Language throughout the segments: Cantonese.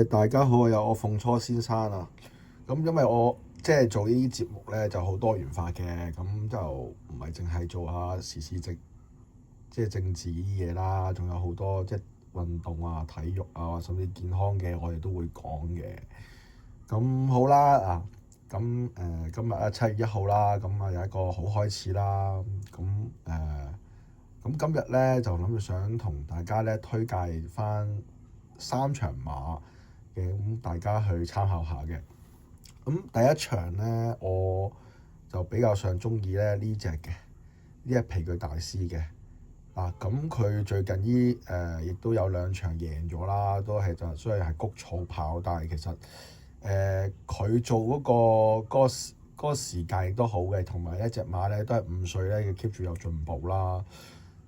大家好，又我鳳初先生啊。咁因為我即係做呢啲節目咧，就好多元化嘅，咁就唔係淨係做下時事即係政治呢啲嘢啦，仲有好多即係運動啊、體育啊，甚至健康嘅，我哋都會講嘅。咁好啦啊，今日7月1號啦，咁有一個好開始啦。咁今日咧就諗住想同大家咧推介翻3場馬嘅，咁大家去參考下嘅。咁第一場咧，我就比較上中意咧呢隻嘅，呢隻皮具大師嘅。咁佢最近亦都有2場贏咗啦，都係就雖然係谷草跑，但係其實佢做嗰個時間亦都好嘅，同埋一隻馬咧都係5歲咧，要 keep 住有進步啦。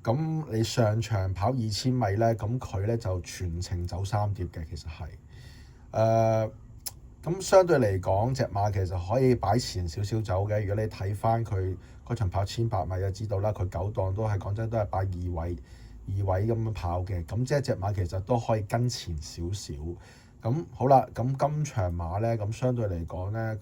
咁你上場跑2000米咧，咁佢咧就全程走3碟嘅，其實係咁相對嚟講，隻馬其實可以擺前少少走嘅。如果你睇翻佢嗰場跑1800米就知道啦，佢9檔都係講真都係擺二位咁樣跑嘅。咁即係隻馬其實都可以跟前少少。咁好啦，咁今場馬咧，咁相對嚟講咧，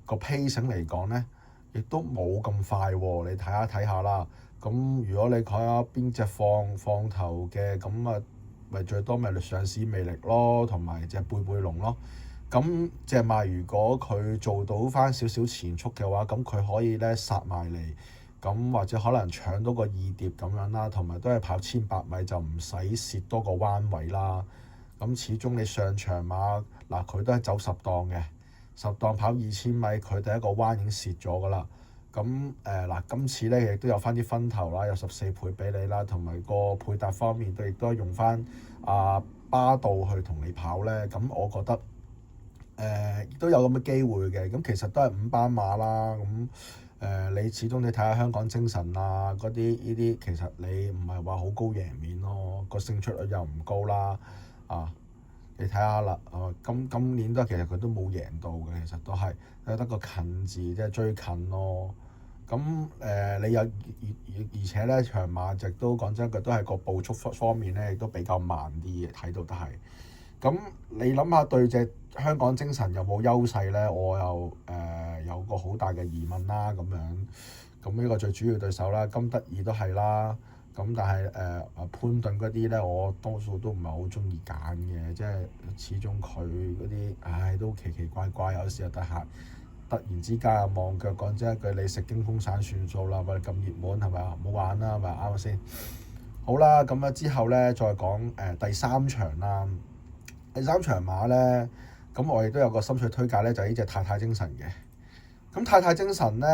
個 pacing 嚟講咧，亦都冇咁快喎。你睇下啦。咁如果你睇下邊隻放頭嘅，咁啊咪最多咪上市魅力咯，同埋隻貝貝龍咯。咁隻馬如果佢做到翻少少前速嘅話，咁佢可以咧殺埋嚟，咁或者可能搶到個2碟咁樣啦，同埋都係跑1800米就唔使蝕多個彎位啦。咁始終你上場馬嗱，佢都係走10檔嘅，10檔跑2000米，佢第一個彎已經蝕咗噶啦。咁今次咧亦都有翻啲分頭啦，有14倍俾你啦，同埋個配搭方面都亦都係用翻巴道去同你跑咧。咁我覺得亦都有咁嘅機會嘅。咁其實都係5班馬啦。咁你始終你睇下香港精神啊嗰啲呢啲，其實你唔係話好高贏面咯，個勝出率又唔高啦。你睇下啦，今年其實佢都冇贏到嘅，其實都係得個近字，即係追近咯。咁你有而且咧場馬亦都講真，佢都係個步速方面咧，亦都比較慢啲嘅，睇到都係。咁你諗下對隻香港精神有冇優勢咧？我又有個好大嘅疑問啦。咁呢個最主要對手啦，金德爾都係啦。咁但係潘頓嗰啲咧，我多數都唔係好中意揀嘅，即係始終佢嗰啲都奇奇怪怪，有時候突然之間望腳，講真一句，你食驚風散算數啦，喂，咁熱門係咪啊？唔好玩啦，係咪啱先？好啦，咁之後咧再講第3場啦。第3場馬咧，咁我亦都有個心水推介咧，就係呢隻太太精神嘅。咁太太精神咧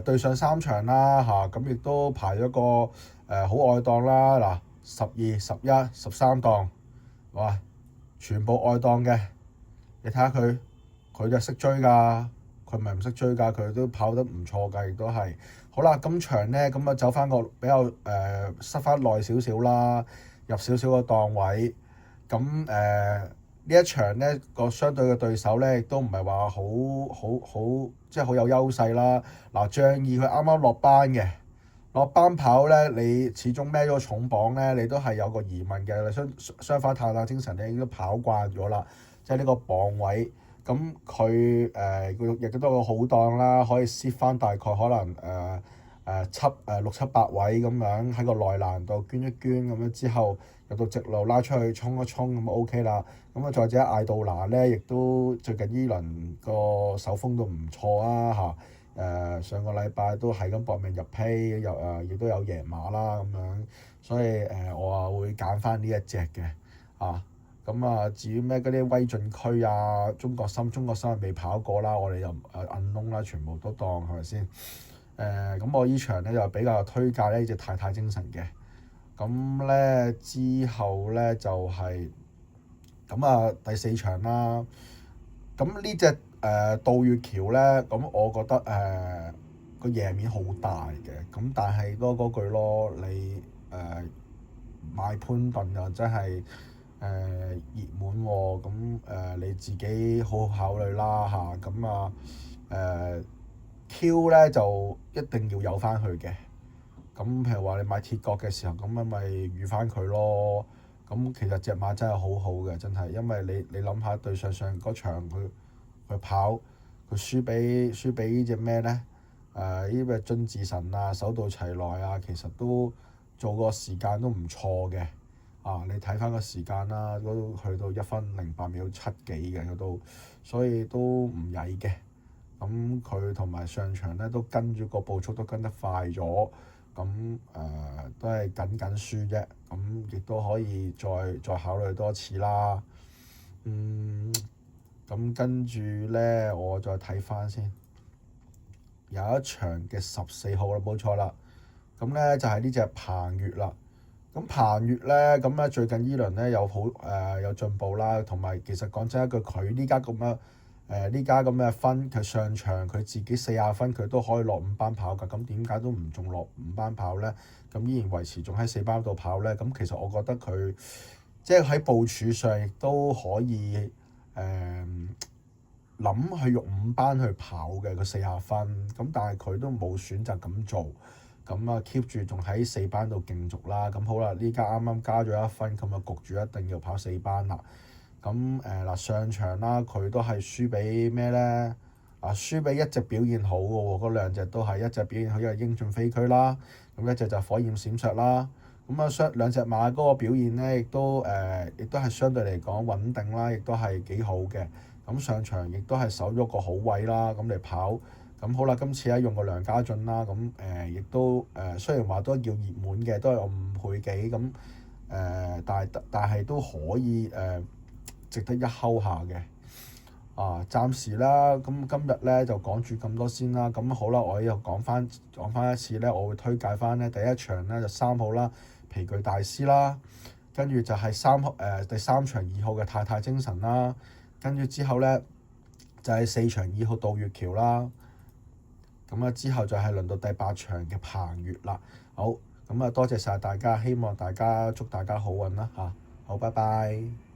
對上3場啦咁亦都排咗個好外檔啦。嗱，12、11、13檔，哇，全部外檔嘅。你睇下佢就識追㗎，佢唔係唔識追㗎，佢都跑得唔錯㗎，亦都係。好啦，今場咧咁啊走翻個比較塞翻耐少少啦，入少少個檔位。咁呢一場咧個相對嘅對手咧亦都唔係話好即係好有優勢啦。嗱，仗義佢啱啱落班跑咧，你始終孭咗重磅咧，你都係有個疑問嘅。相反太太精神咧已經都跑慣咗啦，即係呢個磅位。咁佢亦都有個好檔啦，可以蝕翻大概可能6、7、8位咁樣喺個內欄度捐一捐咁樣，之後入到直路拉出去衝一衝咁 OK 啦。咁再者艾杜拿咧，亦都最近依輪個手風都唔錯啊。上個禮拜都係咁搏命入批，亦都有贏馬啦咁樣，所以我會揀翻呢一隻嘅。至於咩嗰啲威進區啊、中國心係未跑過啦，我哋又銀窿啦，全部都當係咪先？咁我依場咧就比較推介呢隻太太精神嘅。咁咧之後咧就係第4場啦。咁呢隻杜月橋咧，咁我覺得個贏面好大嘅。咁但係都嗰句咯，你買潘頓又真係熱門喎。咁你自己好好考慮啦嚇。Q 咧就一定要有翻佢嘅。咁譬如話你買鐵角嘅時候，咁咪預翻佢咯。咁其實隻馬真係好好嘅，真係，因為你諗下對上嗰場佢跑，佢輸俾呢隻咩咧？呢個津智神啊，手到齊來啊，其實都做個時間都唔錯嘅。你睇翻個時間啦，都去到1分08秒7幾嘅都，所以都唔曳嘅。咁佢同埋上場咧都跟住個步速都跟得快咗，咁都係緊輸啫。咁亦都可以再考慮多次啦。咁跟住咧，我再睇翻先，有一場嘅14號啦，冇錯啦。咁咧就係呢隻彭越啦。咁彭越咧，咁咧最近依輪咧有進步啦，同埋其實講真一句，佢呢家咁嘅分，佢上場佢自己40分，佢都可以落5班跑㗎。咁點解都唔仲落5班跑咧？咁依然維持仲喺4班度跑咧？咁其實我覺得佢即係喺部署上亦都可以諗去用5班去跑嘅，佢40分。咁但係佢都冇選擇咁做。咁啊 keep 住仲喺4班度競逐啦。咁好啦，呢家啱啱加咗1分，咁啊焗住一定要跑4班啦。咁上場啦，佢都係輸俾咩咧？輸俾一隻表現好嘅喎，嗰兩隻都係一隻表現好，一個英俊飛駒啦，咁一隻就火焰閃爍啦。咁兩隻馬嗰個表現咧，亦都係相對嚟講穩定啦，亦都係幾好嘅。咁上場亦都係守咗個好位啦，咁嚟跑。咁好啦，今次用個梁家俊啦，咁亦都雖然話都叫熱門嘅，都係5倍幾咁但係都可以值得一睺下嘅。暫時啦，咁今日咧就講住咁多先啦。咁好啦，我又講翻一次咧，我會推介翻咧第一場咧就3號啦，皮具大師啦，跟住就係第3場2號嘅太太精神啦，跟住之後咧就係4場2號渡月橋啦。咁之後就係輪到第8場嘅彭越啦。好，咁多謝晒大家，希望祝大家好運啦嚇。好，拜拜。